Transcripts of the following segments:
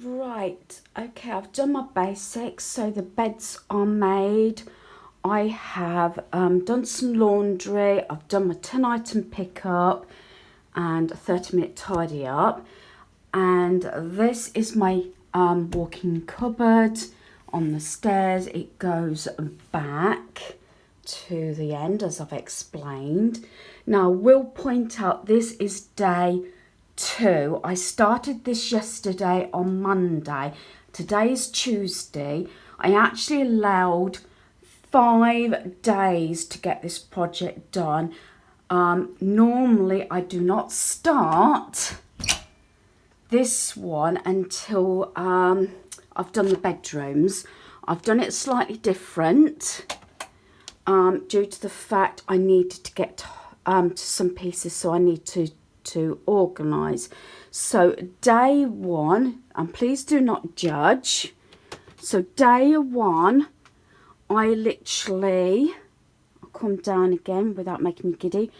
Right, okay, I've done my basics, so the beds are made. I have done some laundry, I've done my 10 item pickup and a 30-minute tidy up. And this is my walk-in cupboard on the stairs. It goes back to the end, as I've explained. Now, I will point out this is day 2. I started this yesterday on Monday. Today is Tuesday. I actually allowed 5 days to get this project done. Normally I do not start this one until I've done the bedrooms. I've done it slightly different due to the fact I needed to get to some pieces, so I need to organise. So day 1, and please do not judge. So day 1, I literally, I'll come down again without making me giddy,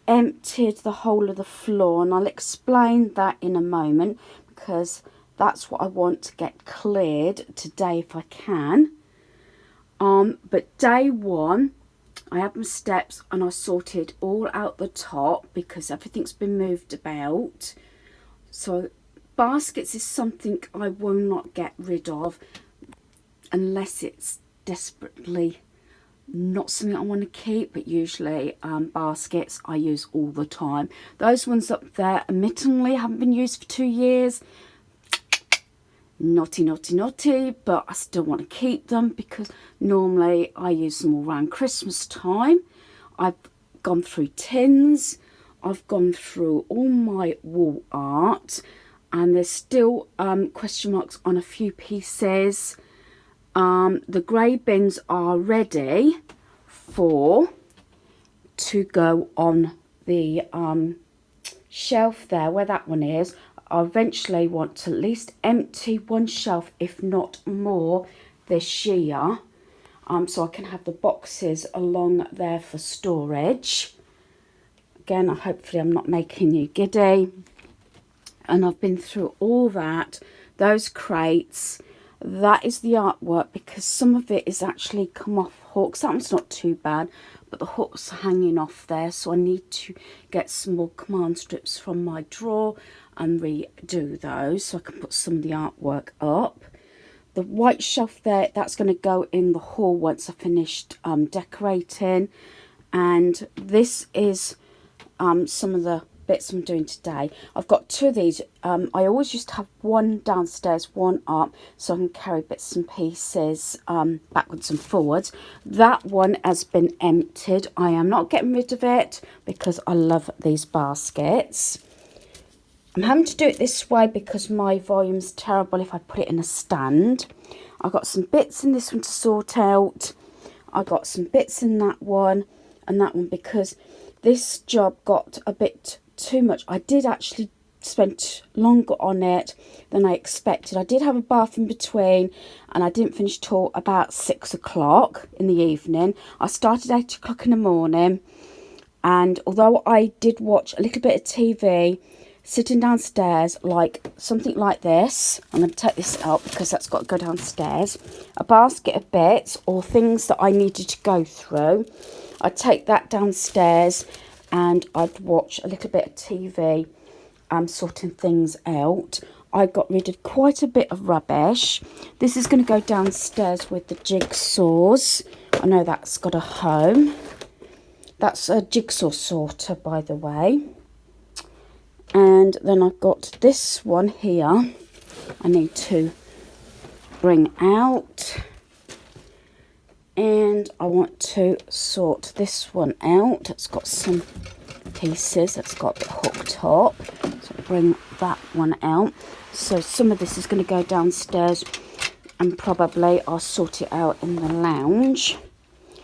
emptied the whole of the floor, and I'll explain that in a moment because that's what I want to get cleared today if I can. But day 1, I had my steps and I sorted all out the top because everything's been moved about. So baskets is something I will not get rid of unless it's desperately not something I want to keep, but usually baskets I use all the time. Those ones up there admittedly haven't been used for 2 years. Naughty, naughty, naughty, but I still want to keep them because normally I use them all around Christmas time. I've gone through tins, I've gone through all my wall art, and there's still question marks on a few pieces. The grey bins are ready to go on the shelf there where that one is. I eventually want to at least empty one shelf, if not more, this year, so I can have the boxes along there for storage. Again, hopefully I'm not making you giddy. And I've been through all that, those crates. That is the artwork because some of it is actually come off hooks. That one's not too bad, but the hooks are hanging off there, so I need to get some more command strips from my drawer and redo those so I can put some of the artwork up. The white shelf there, that's going to go in the hall once I finished decorating. And this is some of the bits I'm doing today. I've got 2 of these. I always used to have one downstairs, one up, so I can carry bits and pieces backwards and forwards. That one has been emptied. I am not getting rid of it because I love these baskets. I'm having to do it this way because my volume's terrible if I put it in a stand. I've got some bits in this one to sort out. I've got some bits in that one and that one because this job got a bit too much. I did actually spend longer on it than I expected. I did have a bath in between and I didn't finish till about 6 o'clock in the evening. I started 8 o'clock in the morning, and although I did watch a little bit of TV sitting downstairs, like something like this, I'm going to take this out because that's got to go downstairs, a basket of bits or things that I needed to go through, I'd take that downstairs and I'd watch a little bit of TV, sorting things out. I got rid of quite a bit of rubbish. This is going to go downstairs with the jigsaws. I know that's got a home. That's a jigsaw sorter, by the way. And then I've got this one here I need to bring out. And I want to sort this one out. It's got some pieces that's got a bit hooked up. So I'll bring that one out. So some of this is going to go downstairs and probably I'll sort it out in the lounge.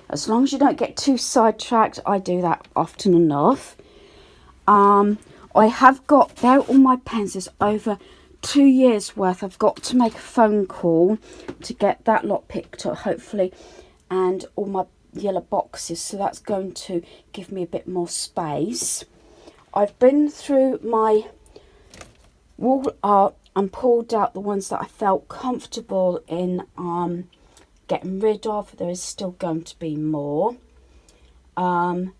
As long as you don't get too sidetracked, I do that often enough. I have got, there all my pens, there's over 2 years worth. I've got to make a phone call to get that lot picked up, hopefully, and all my yellow boxes, so that's going to give me a bit more space. I've been through my wall art and pulled out the ones that I felt comfortable in getting rid of. There is still going to be more. And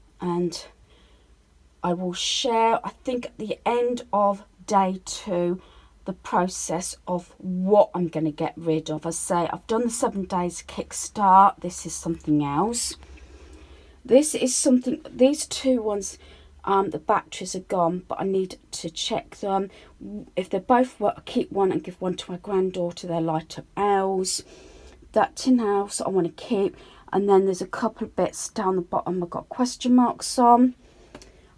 I will share, I think at the end of day 2, the process of what I'm going to get rid of. I say I've done the 7 days kickstart. This is something else. This is something, these 2 ones, the batteries are gone, but I need to check them. If they both work, I'll keep one and give one to my granddaughter. They're light up owls. That tin house I want to keep. And then there's a couple of bits down the bottom I've got question marks on.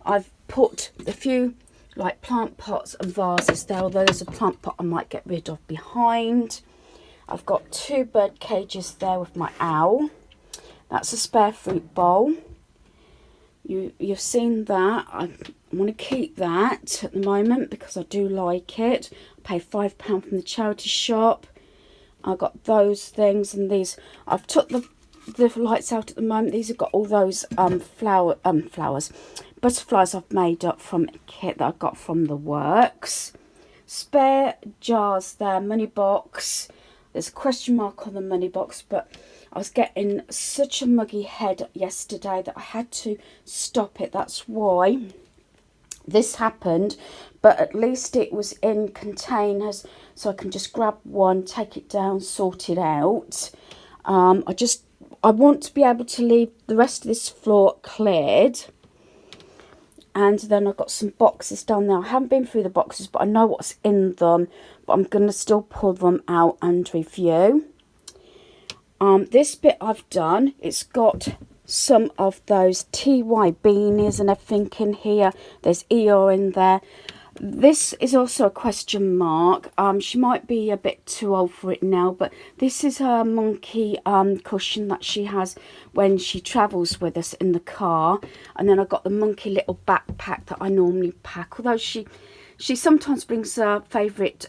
I've put a few like plant pots and vases there, although there's a plant pot I might get rid of behind. I've got 2 bird cages there with my owl. That's a spare fruit bowl. You've seen that. I want to keep that at the moment because I do like it. I paid £5 from the charity shop. I got those things, and these I've took the lights out at the moment. These have got all those butterflies I've made up from a kit that I got from the works. Spare jars there, money box. There's a question mark on the money box, but I was getting such a muggy head yesterday that I had to stop it. That's why this happened, but at least it was in containers, so I can just grab one, take it down, sort it out. I want to be able to leave the rest of this floor cleared. And then I've got some boxes down there. I haven't been through the boxes, but I know what's in them. But I'm going to still pull them out and review. This bit I've done, it's got some of those TY beanies and everything in here. There's Eeyore in there. This is also a question mark. She might be a bit too old for it now, but this is her monkey cushion that she has when she travels with us in the car. And then I've got the monkey little backpack that I normally pack, although she sometimes brings her favourite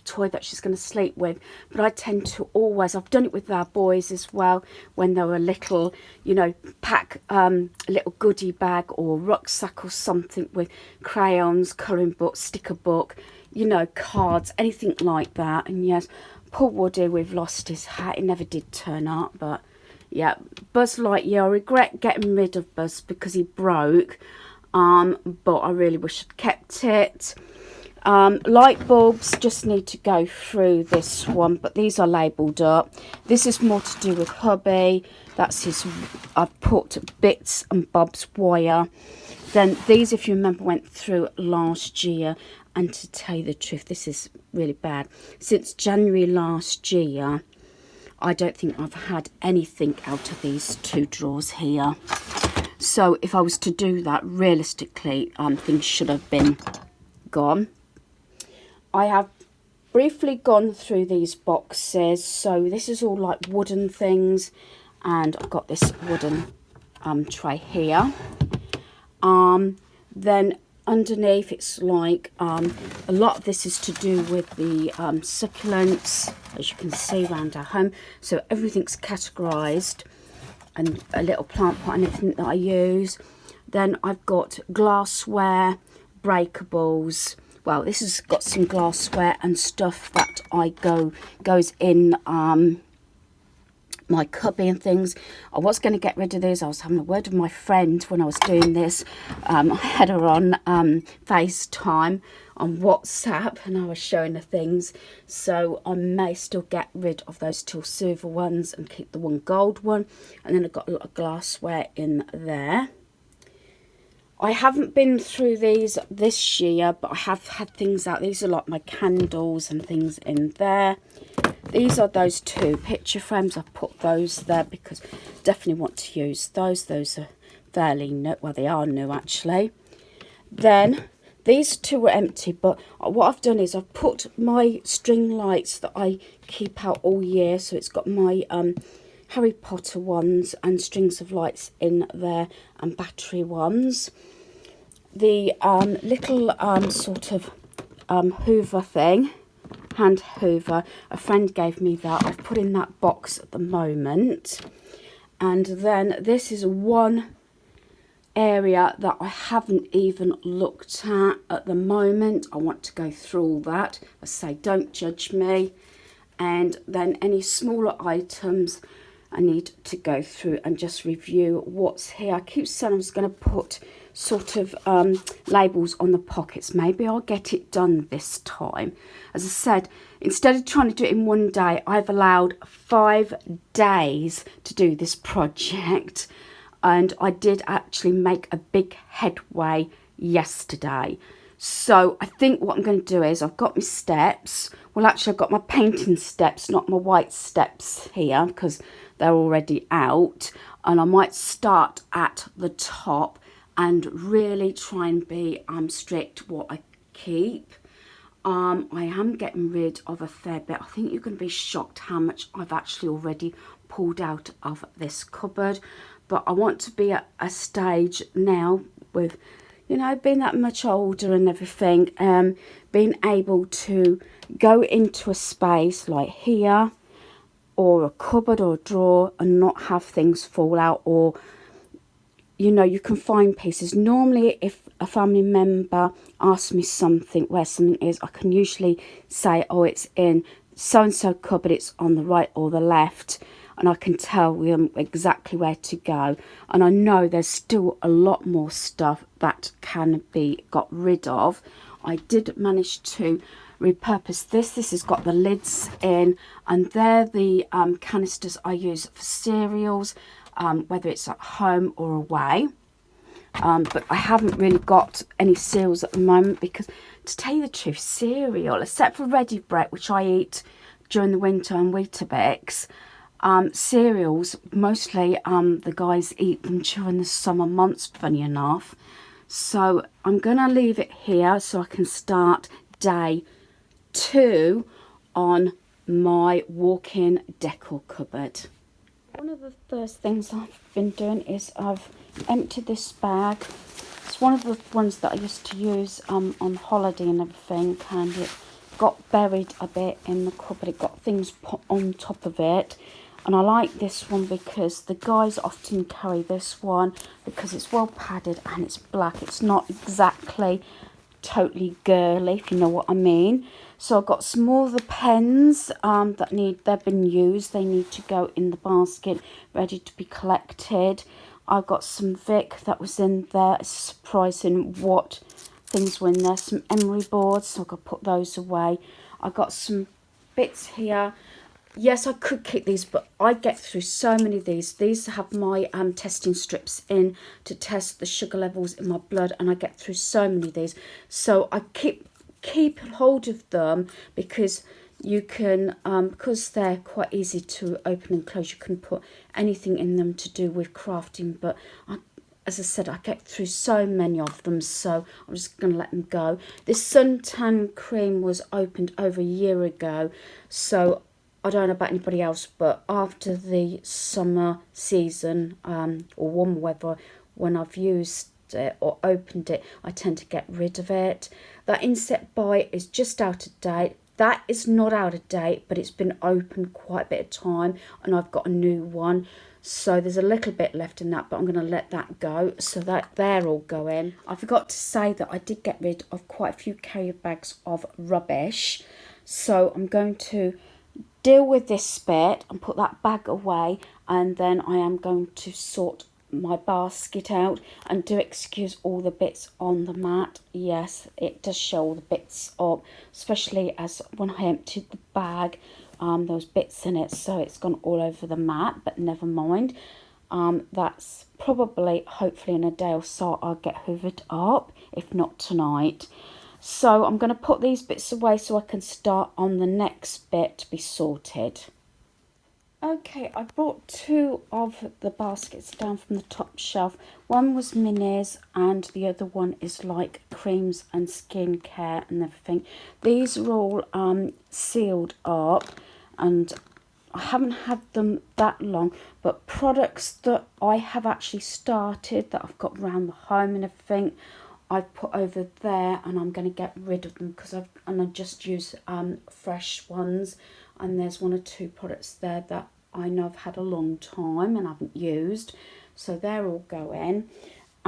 toy that she's going to sleep with, but I tend to always, I've done it with our boys as well, when they were little, you know, pack a little goodie bag or rucksack or something with crayons, colouring book, sticker book, you know, cards, anything like that. And yes, poor Woody, we've lost his hat. He never did turn up, but yeah, Buzz Lightyear, I regret getting rid of Buzz because he broke, but I really wish I'd kept it. Light bulbs, just need to go through this one, but these are labelled up. This is more to do with hubby. That's his, I've put bits and bobs wire. Then these, if you remember, went through last year. And to tell you the truth, this is really bad. Since January last year, I don't think I've had anything out of these 2 drawers here. So if I was to do that, realistically, things should have been gone. I have briefly gone through these boxes. So this is all like wooden things, and I've got this wooden tray here. Then underneath, it's like a lot of this is to do with the succulents, as you can see around our home. So everything's categorised, and a little plant pot and everything that I use. Then I've got glassware, breakables. Well, this has got some glassware and stuff that goes in my cubby and things. I was going to get rid of these. I was having a word with my friend when I was doing this. I had her on FaceTime on WhatsApp, and I was showing her things. So I may still get rid of those 2 silver ones and keep the 1 gold one. And then I've got a lot of glassware in there. I haven't been through these this year, but I have had things out. These are like my candles and things in there. These are those 2 picture frames. I've put those there because I definitely want to use those. Those are fairly new. Well, they are new actually. Then these 2 were empty, but what I've done is I've put my string lights that I keep out all year. So it's got my Harry Potter ones and strings of lights in there, and battery ones. The little sort of hoover thing, hand hoover, a friend gave me that. I've put in that box at the moment. And then this is 1 area that I haven't even looked at the moment. I want to go through all that. I say don't judge me. And then any smaller items I need to go through and just review what's here. I keep saying I was going to put sort of labels on the pockets. Maybe I'll get it done this time. As I said, instead of trying to do it in one day, I've allowed 5 days to do this project, and I did actually make a big headway yesterday. So I think what I'm going to do is I've got my steps. Well, actually I've got my painting steps, not my white steps here, because they're already out. And I might start at the top and really try and be strict what I keep. I am getting rid of a fair bit. I think you're going to be shocked how much I've actually already pulled out of this cupboard. But I want to be at a stage now with, you know, being that much older and everything, being able to go into a space like here or a cupboard or a drawer and not have things fall out, or, you know, you can find pieces. Normally, if a family member asks me something, where something is, I can usually say, oh, it's in so-and-so cupboard, it's on the right or the left, and I can tell them exactly where to go. And I know there's still a lot more stuff that can be got rid of. I did manage to repurpose this. This has got the lids in, and they're the canisters I use for cereals, whether it's at home or away. But I haven't really got any cereals at the moment because, to tell you the truth, cereal, except for Ready Bread, which I eat during the winter, and Weetabix, cereals, mostly the guys eat them during the summer months, funny enough. So I'm going to leave it here so I can start day 2 on my walk-in decor cupboard. One of the first things I've been doing is I've emptied this bag. It's one of the ones that I used to use on holiday and everything, and it got buried a bit in the cupboard. It got things put on top of it. And I like this one because the guys often carry this one because it's well padded and it's black. It's not exactly totally girly, if you know what I mean. So I've got some more of the pens they've been used. They need to go in the basket, ready to be collected. I've got some Vic that was in there. It's surprising what things were in there. Some emery boards, so I've got to put those away. I've got some bits here. Yes, I could keep these, but I get through so many of these. These have my testing strips in to test the sugar levels in my blood, and I get through so many of these. So I keep hold of them because you can, because they're quite easy to open and close, you can put anything in them to do with crafting. But as I said, I get through so many of them, so I'm just going to let them go. This Suntan Cream was opened over a year ago, so I don't know about anybody else, but after the summer season or warm weather, when I've used it or opened it, I tend to get rid of it. That Inset Bite is just out of date. That is not out of date, but it's been open quite a bit of time, and I've got a new one. So there's a little bit left in that, but I'm going to let that go, so that they're all going. I forgot to say that I did get rid of quite a few carrier bags of rubbish. So I'm going to deal with this bit and put that bag away, and then I am going to sort my basket out. And do excuse all the bits on the mat. Yes, it does show all the bits up, especially as when I emptied the bag, those bits in it, so it's gone all over the mat, but never mind. That's probably, hopefully in a day or so, I'll get hoovered up, if not tonight. So I'm going to put these bits away so I can start on the next bit to be sorted. Okay, I brought 2 of the baskets down from the top shelf. One was minis and the other one is like creams and skincare and everything. These are all sealed up, and I haven't had them that long, but products that I have actually started, that I've got around the home and everything, I've put over there, and I'm going to get rid of them because I just use fresh ones. And there's 1 or 2 products there that I know I've had a long time and haven't used, so they're all going.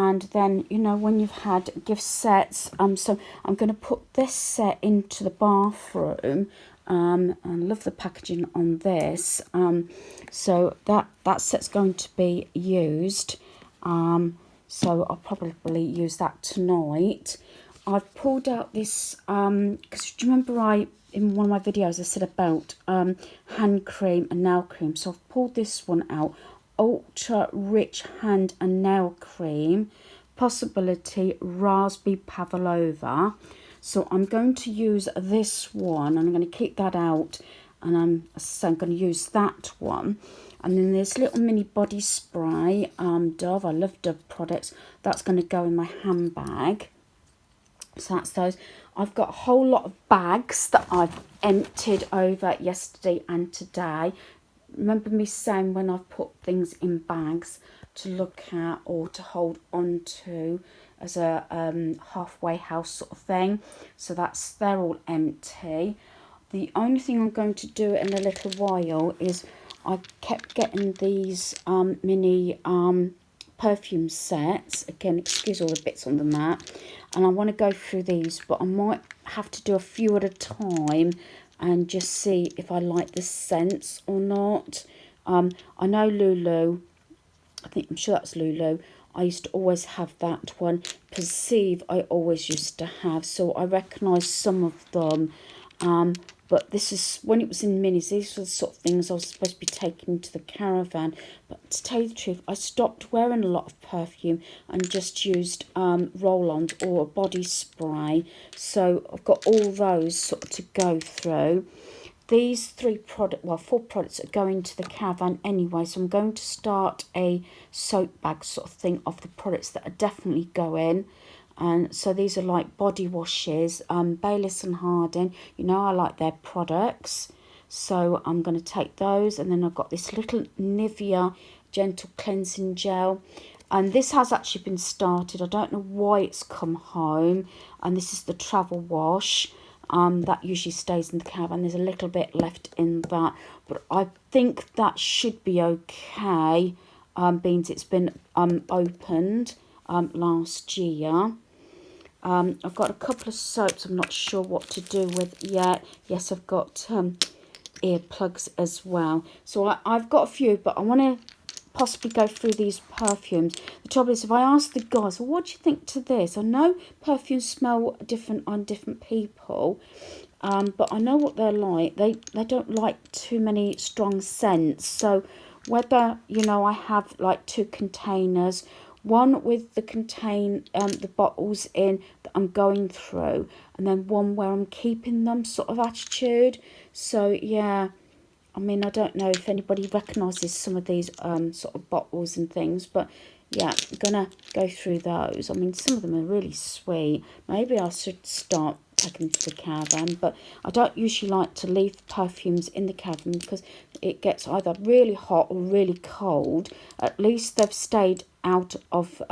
And then, you know, when you've had gift sets, so I'm going to put this set into the bathroom. I love the packaging on this. So that set's going to be used. So I'll probably use that tonight. I've pulled out this, because do you remember in one of my videos I said about hand cream and nail cream. So I've pulled this one out. Ultra Rich Hand and Nail Cream, Possibility Raspberry Pavlova. So I'm going to use this one, and I'm going to keep that out, and I'm going to use that one. And then this little mini body spray, Dove. I love Dove products. That's going to go in my handbag. So that's those. I've got a whole lot of bags that I've emptied over yesterday and today. Remember me saying when I've put things in bags to look at or to hold on to as a halfway house sort of thing. So they're all empty. The only thing I'm going to do in a little while is I kept getting these mini perfume sets. Again, excuse all the bits on the mat. And I want to go through these, but I might have to do a few at a time and just see if I like the scents or not. I know Lulu, I'm sure that's Lulu. I used to always have that one. Perceive I always used to have, so I recognise some of them. But this is, when it was in minis, these were the sort of things I was supposed to be taking to the caravan. But to tell you the truth, I stopped wearing a lot of perfume and just used roll-ons or a body spray. So I've got all those sort of to go through. These four products are going to the caravan anyway, so I'm going to start a soap bag sort of thing of the products that are definitely going. And so these are like body washes, Bayliss and Harding. You know I like their products, so I'm going to take those. And then I've got this little Nivea Gentle Cleansing Gel, and this has actually been started. I don't know why it's come home. And this is the travel wash. That usually stays in the caravan. There's a little bit left in that, but I think that should be okay, being it's been opened last year. I've got a couple of soaps I'm not sure what to do with yet. Yes, I've got earplugs as well. So I've got a few, but I want to possibly go through these perfumes. The trouble is, if I ask the guys, well, what do you think to this? I know perfumes smell different on different people, but I know what they're like. They don't like too many strong scents. So whether, you know, I have like 2 containers, one with the bottles in that I'm going through, and then one where I'm keeping them sort of attitude. So yeah, I mean, I don't know if anybody recognises some of these sort of bottles and things, but yeah, I'm gonna go through those. I mean, some of them are really sweet. Maybe I should start taking them to the caravan, but I don't usually like to leave perfumes in the caravan because it gets either really hot or really cold. At least they've stayed out of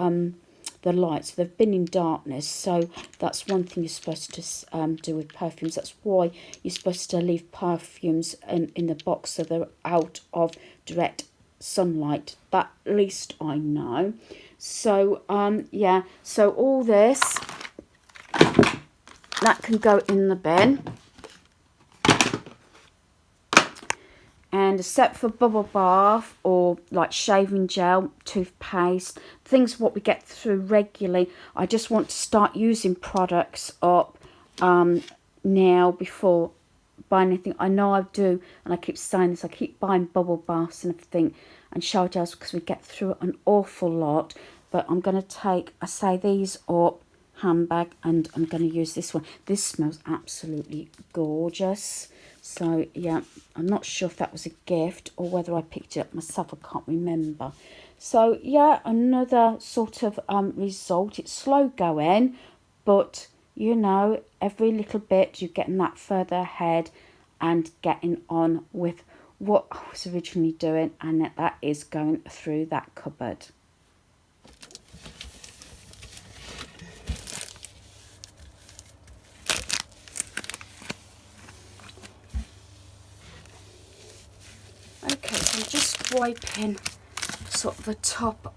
the lights. They've been in darkness, so that's one thing you're supposed to do with perfumes. That's why you're supposed to leave perfumes in the box so they're out of direct sunlight. That at least I know. So yeah, so all this that can go in the bin. And a set for bubble bath or like shaving gel, toothpaste, things what we get through regularly. I just want to start using products up now before buying anything. I know I do, and I keep saying this, I keep buying bubble baths and everything and shower gels because we get through an awful lot. But I'm going to take, I say, these up, handbag, and I'm going to use this one. This smells absolutely gorgeous. So yeah, I'm not sure if that was a gift or whether I picked it up myself. I can't remember. So yeah, another sort of result. It's slow going, but you know, every little bit you're getting that further ahead and getting on with what I was originally doing, and that is going through that cupboard. Okay, so I'm just wiping sort of the top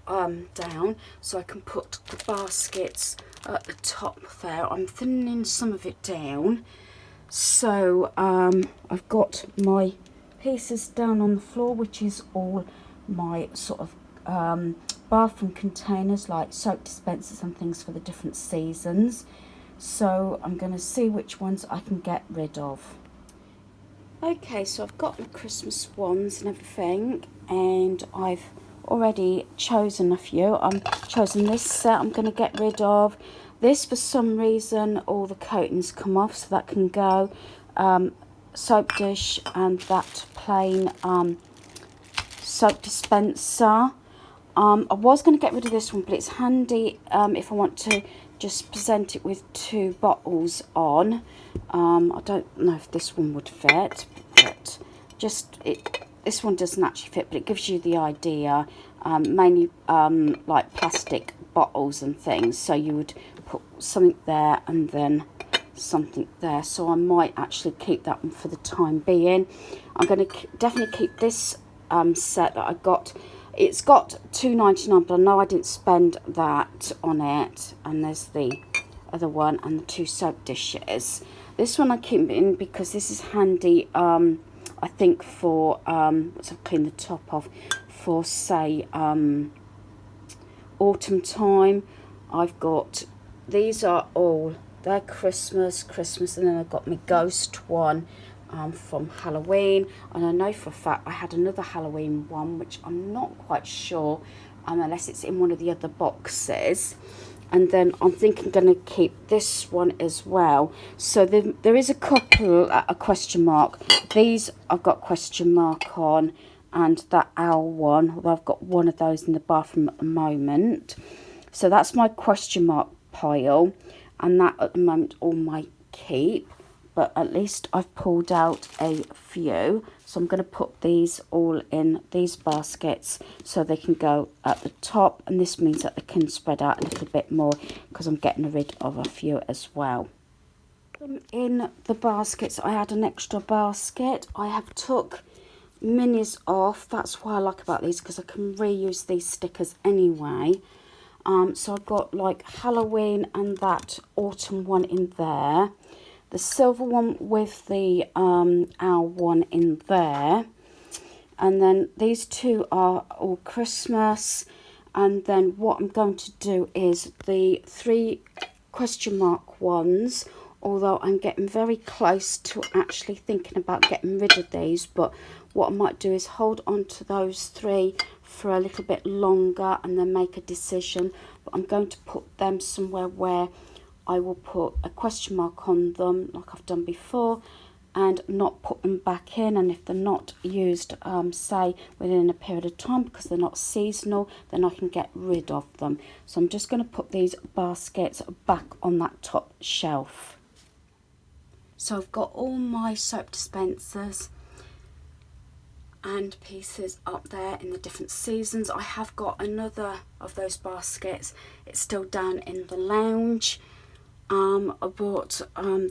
down so I can put the baskets at the top there. I'm thinning some of it down. So I've got my pieces down on the floor, which is all my sort of bathroom containers, like soap dispensers and things for the different seasons. So I'm going to see which ones I can get rid of. Okay, so I've got my Christmas ones and everything, and I've already chosen a few. I've chosen this set I'm going to get rid of. This, for some reason, all the coatings come off, so that can go. Soap dish and that plain soap dispenser. I was going to get rid of this one, but it's handy if I want to just present it with 2 bottles on. I don't know if this one would fit, but this one doesn't actually fit, but it gives you the idea. Mainly like plastic bottles and things, so you would put something there and then something there. So I might actually keep that one for the time being. I'm going to definitely keep this set that I got. It's got $2.99, but I know I didn't spend that on it. And there's the other one and the 2 soap dishes. This one I keep in because this is handy, I think, for let's clean the top off, for say autumn time. I've got, these are all, they're Christmas, and then I've got my ghost one from Halloween, and I know for a fact I had another Halloween one which I'm not quite sure, unless it's in one of the other boxes. And then I'm thinking I'm going to keep this one as well. So there is a couple a question mark. These I've got question mark on, and that owl one, although I've got one of those in the bathroom at the moment. So that's my question mark pile, and that at the moment all my keep. But at least I've pulled out a few. So I'm going to put these all in these baskets so they can go at the top. And this means that they can spread out a little bit more because I'm getting rid of a few as well. In the baskets, I had an extra basket. I have took minis off. That's what I like about these, because I can reuse these stickers anyway. So I've got like Halloween and that autumn one in there. The silver one with the owl one in there. And then these 2 are all Christmas. And then what I'm going to do is the 3 question mark ones, although I'm getting very close to actually thinking about getting rid of these. But what I might do is hold on to those 3 for a little bit longer and then make a decision. But I'm going to put them somewhere where I will put a question mark on them like I've done before, and not put them back in. And if they're not used, say within a period of time, because they're not seasonal, then I can get rid of them. So I'm just going to put these baskets back on that top shelf. So I've got all my soap dispensers and pieces up there in the different seasons. I have got another of those baskets. It's still down in the lounge. I bought,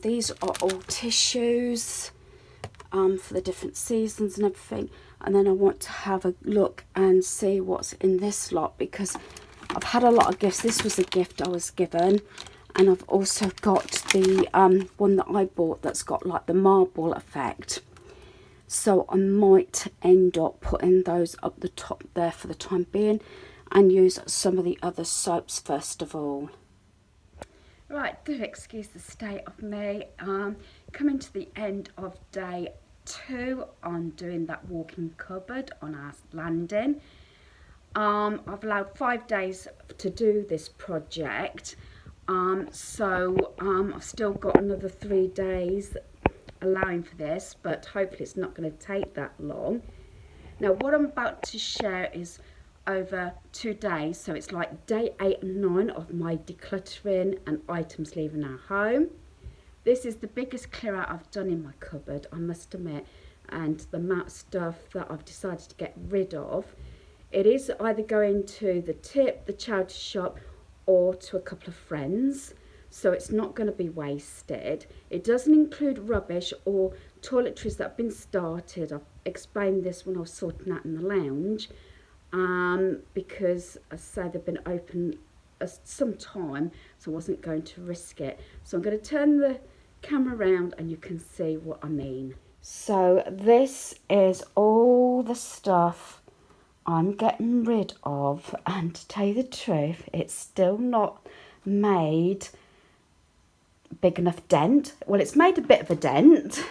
these are all tissues for the different seasons and everything. And then I want to have a look and see what's in this lot, because I've had a lot of gifts. This was a gift I was given. And I've also got the one that I bought that's got like the marble effect. So I might end up putting those up the top there for the time being, and use some of the other soaps first of all. Right, do excuse the state of me. Coming to the end of day 2 on doing that walk-in cupboard on our landing. I've allowed 5 days to do this project. So I've still got another 3 days allowing for this, but hopefully it's not going to take that long. Now what I'm about to share is over 2 days, so it's like day 8 and 9 of my decluttering and items leaving our home. This is the biggest clear out I've done in my cupboard, I must admit, and the amount of stuff that I've decided to get rid of. It is either going to the tip, the charity shop, or to a couple of friends, so it's not going to be wasted. It doesn't include rubbish or toiletries that have been started. I've explained this when I was sorting out in the lounge. because I say they've been open some time, so I wasn't going to risk it. So I'm going to turn the camera around and you can see what I mean. So this is all the stuff I'm getting rid of, and to tell you the truth, it's still not made big enough dent. Well, it's made a bit of a dent,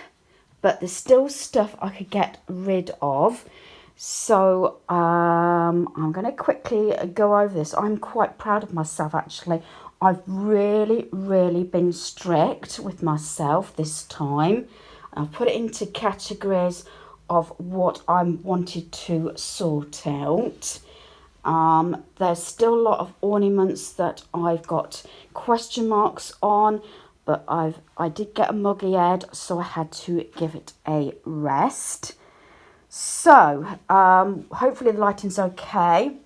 but there's still stuff I could get rid of. So I'm going to quickly go over this. I'm quite proud of myself, actually. I've really been strict with myself this time. I've put it into categories of what I wanted to sort out. There's still a lot of ornaments that I've got question marks on, but I did get a muggy head, so I had to give it a rest. So hopefully the lighting's okay.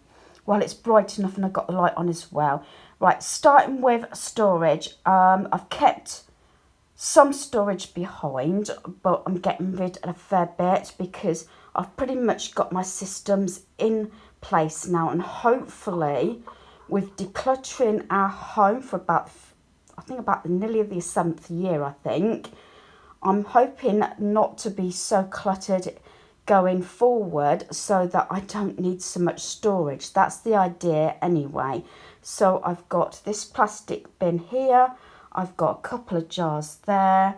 Well, it's bright enough and I've got the light on as well. Right, starting with storage. I've kept some storage behind, but I'm getting rid of a fair bit because I've pretty much got my systems in place now, and hopefully with decluttering our home for about nearly the 7th year, I think, I'm hoping not to be so cluttered going forward, so that I don't need so much storage. That's the idea anyway. So I've got this plastic bin here, I've got a couple of jars there.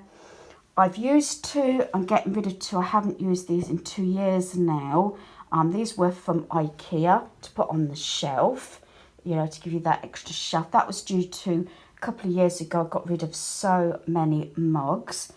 I've used 2, I'm getting rid of 2. I haven't used these in 2 years now. These were from IKEA to put on the shelf, you know, to give you that extra shelf. That was due to a couple of years ago. I got rid of so many mugs.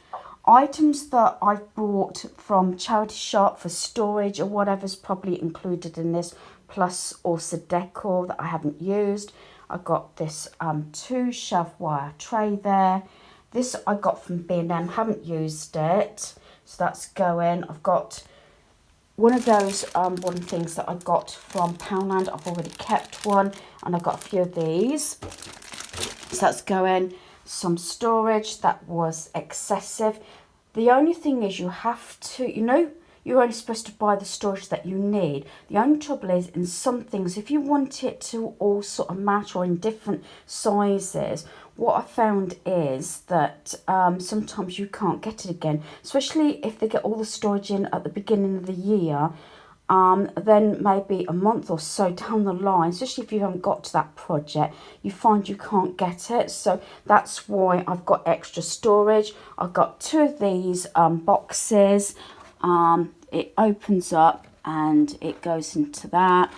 Items that I've bought from charity shop for storage or whatever's probably included in this, plus also decor that I haven't used. I've got this 2 shelf wire tray there. This I got from B&M, haven't used it, so that's going. I've got one of those wooden things that I got from Poundland. I've already kept one, and I've got a few of these, so that's going. Some storage that was excessive. The only thing is, you have to, you know, you're only supposed to buy the storage that you need. The only trouble is, in some things, if you want it to all sort of match or in different sizes, what I found is that sometimes you can't get it again, especially if they get all the storage in at the beginning of the year. Then maybe a month or so down the line, especially if you haven't got to that project, you find you can't get it. So that's why I've got extra storage. I've got 2 of these boxes. It opens up and it goes into that.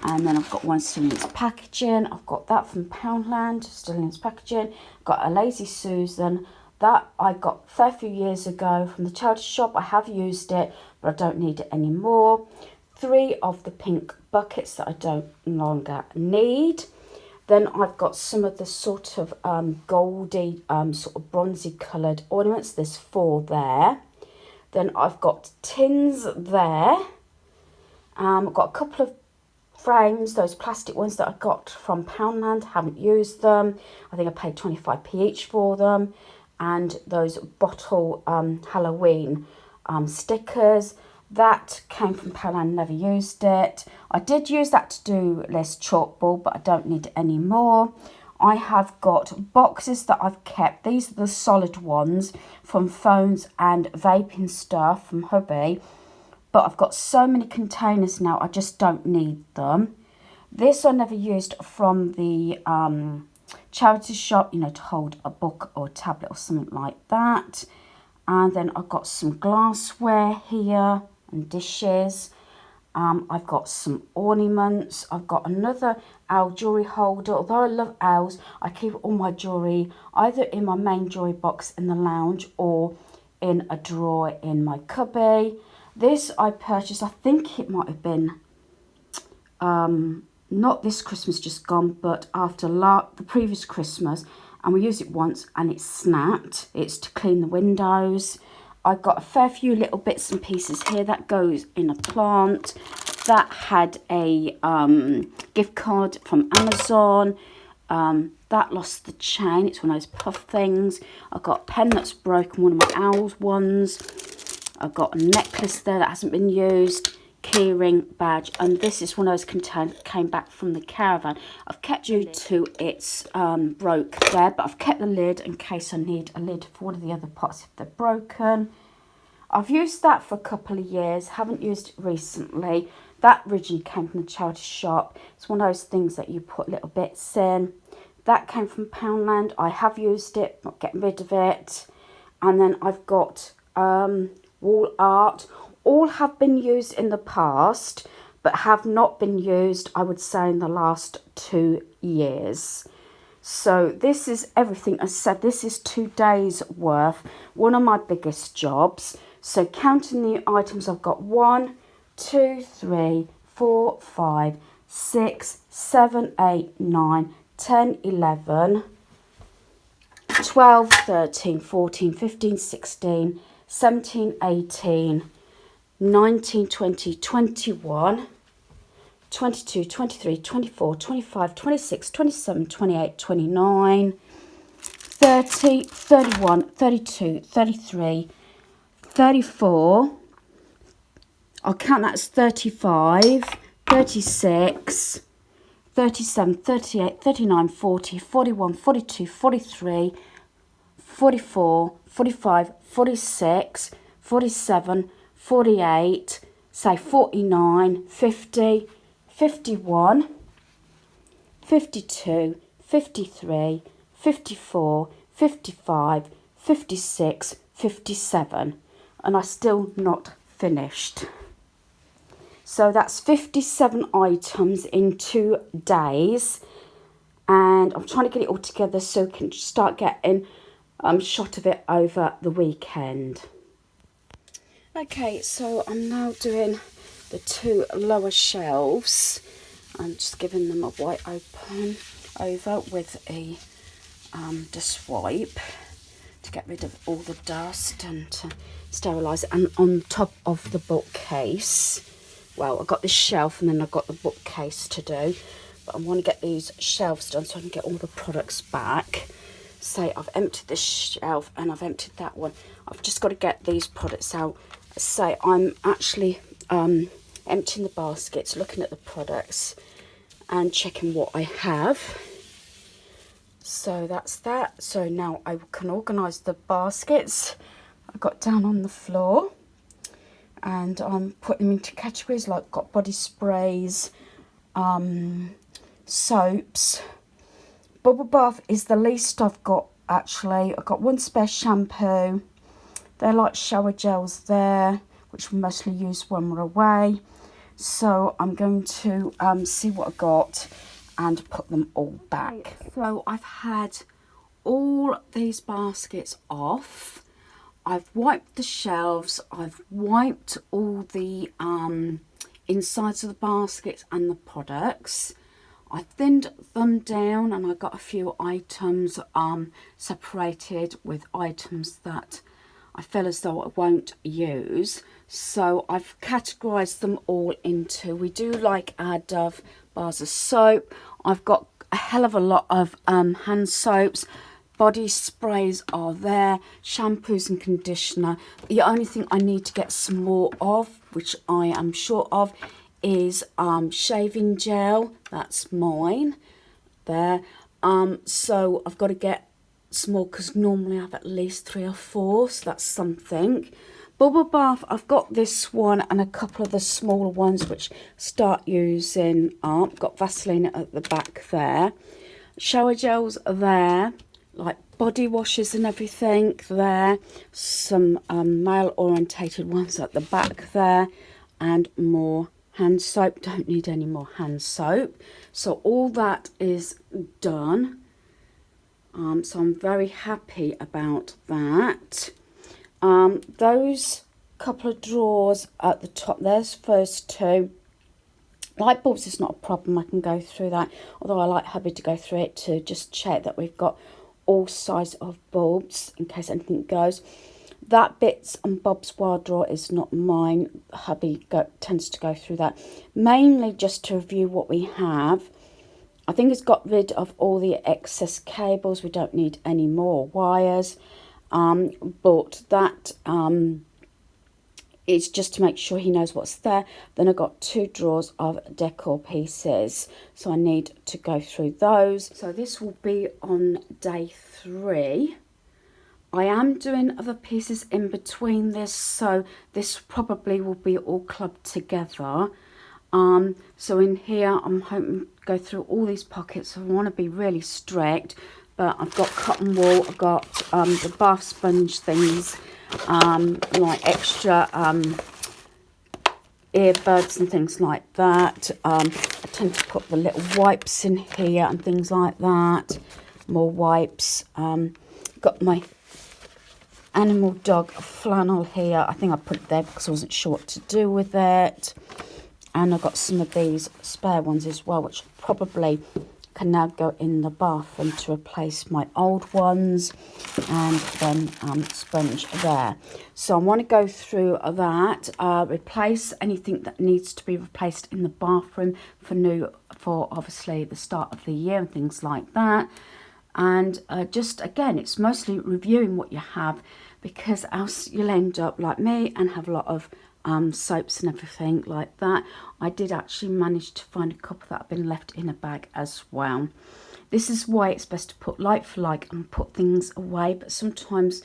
And then I've got one still in its packaging. I've got that from Poundland, still in its packaging. Got a Lazy Susan. That I got a fair few years ago from the charity shop. I have used it, but I don't need it anymore. 3 of the pink buckets that I don't longer need. Then I've got some of the sort of goldy, sort of bronzy coloured ornaments. There's 4 there. Then I've got tins there. I've got a couple of frames, those plastic ones that I got from Poundland. Haven't used them. I think I paid 25p each for them. And those bottle Halloween stickers, that came from Poundland, never used it. I did use that to do less chalkboard, but I don't need it anymore. I have got boxes that I've kept. These are the solid ones from phones and vaping stuff from hubby. But I've got so many containers now, I just don't need them. This I never used from the charity shop, you know, to hold a book or a tablet or something like that. And then I've got some glassware here and dishes. I've got some ornaments. I've got another owl jewellery holder. Although I love owls, I keep all my jewellery either in my main jewellery box in the lounge or in a drawer in my cubby. This I purchased, I think it might have been, not this Christmas just gone, but after the previous Christmas. And we used it once and it snapped. It's to clean the windows. I've got a fair few little bits and pieces here. That goes in a plant. That had a gift card from Amazon. That lost the chain. It's one of those puff things. I've got a pen that's broken, one of my owl's ones. I've got a necklace there that hasn't been used. keyring badge, and this is one of those came back from the caravan. I've kept due to it's broke there, but I've kept the lid in case I need a lid for one of the other pots if they're broken. I've used that for a couple of years, haven't used it recently. That originally came from the charity shop. It's one of those things that you put little bits in. That came from Poundland. I have used it, not getting rid of it. And then I've got wall art. All have been used in the past, but have not been used, I would say, in the last 2 years. So this is everything. As I said, this is 2 days worth. One of my biggest jobs. So counting the items, I've got 1, 2, 3, 4, 5, 6, 7, 8, 9, 10, 11, 12, 13, 14, 15, 16, 17, 18, 19, 20, 21, 22, 23, 24, 25, 26, 27, 28, 29, 30, 31, 32, 33, 34, I'll count that as 35, 36, 37, 38, 39, 40, 41, 42, 43, 44, 45, 46, 47, 48, say 49, 50, 51, 52, 53, 54, 55, 56, 57, and I'm still not finished. So that's 57 items in 2 days, and I'm trying to get it all together so I can start getting shot of it over the weekend. Okay, so I'm now doing the 2 lower shelves. I'm just giving them a wipe open over with a just wipe to get rid of all the dust and to sterilise it. And on top of the bookcase, well, I've got this shelf and then I've got the bookcase to do, but I want to get these shelves done so I can get all the products back. Say I've emptied this shelf and I've emptied that one. I've just got to get these products out. Say I'm actually emptying the baskets, looking at the products and checking what I have. So that's that. So now I can organise the baskets. I got down on the floor and I'm putting them into categories, like got body sprays, soaps. Bubble bath is the least I've got, actually. I've got 1 spare shampoo. They're like shower gels there, which we mostly use when we're away. So I'm going to see what I got and put them all back. So I've had all these baskets off. I've wiped the shelves. I've wiped all the insides of the baskets and the products. I thinned them down and I got a few items separated with items that I feel as though I won't use. So I've categorised them all into, we do like our Dove bars of soap. I've got a hell of a lot of hand soaps. Body sprays are there, shampoos and conditioner. The only thing I need to get some more of, which I am short of, is shaving gel. That's mine there. So I've got to get some more because normally I have at least 3 or 4, so that's something. Bubble bath, I've got this one and a couple of the smaller ones which start using up. Got Vaseline at the back there. Shower gels are there, like body washes and everything there. Some male orientated ones at the back there, and more hand soap. Don't need any more hand soap. So all that is done. So I'm very happy about that. Those couple of drawers at the top, there's first 2. Light bulbs is not a problem, I can go through that, although I like hubby to go through it to just check that we've got all size of bulbs in case anything goes. That bits and bobs wire drawer is not mine. Hubby tends to go through that, mainly just to review what we have. I think it's got rid of all the excess cables. We don't need any more wires. But that it's just to make sure he knows what's there. Then I've got 2 drawers of decor pieces, so I need to go through those. So this will be on day 3. I am doing other pieces in between this, so this probably will be all clubbed together. So in here I'm hoping to go through all these pockets. I want to be really strict, but I've got cotton wool, I've got the bath sponge things, like extra earbuds and things like that. I tend to put the little wipes in here and things like that. More wipes. Got my animal dog flannel here. I think I put it there because I wasn't sure what to do with it. And I've got some of these spare ones as well, which probably can now go in the bathroom to replace my old ones, and then sponge there. So I want to go through that, replace anything that needs to be replaced in the bathroom for obviously the start of the year and things like that. And just again, it's mostly reviewing what you have, because else you'll end up like me and have a lot of soaps and everything like that. I did actually manage to find a couple that have been left in a bag as well. This is why it's best to put like for like and put things away, but sometimes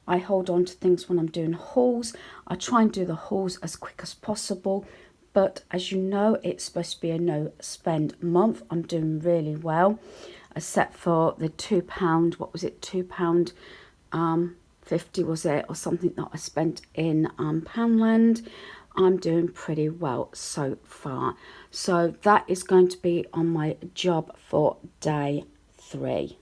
I hold on to things when I'm doing hauls. I try and do the hauls as quick as possible, but as you know, it's supposed to be a no spend month. I'm doing really well, except for the £2, what was it, £2 50 was it, or something that I spent in Poundland. I'm doing pretty well so far. So that is going to be on my job for day 3.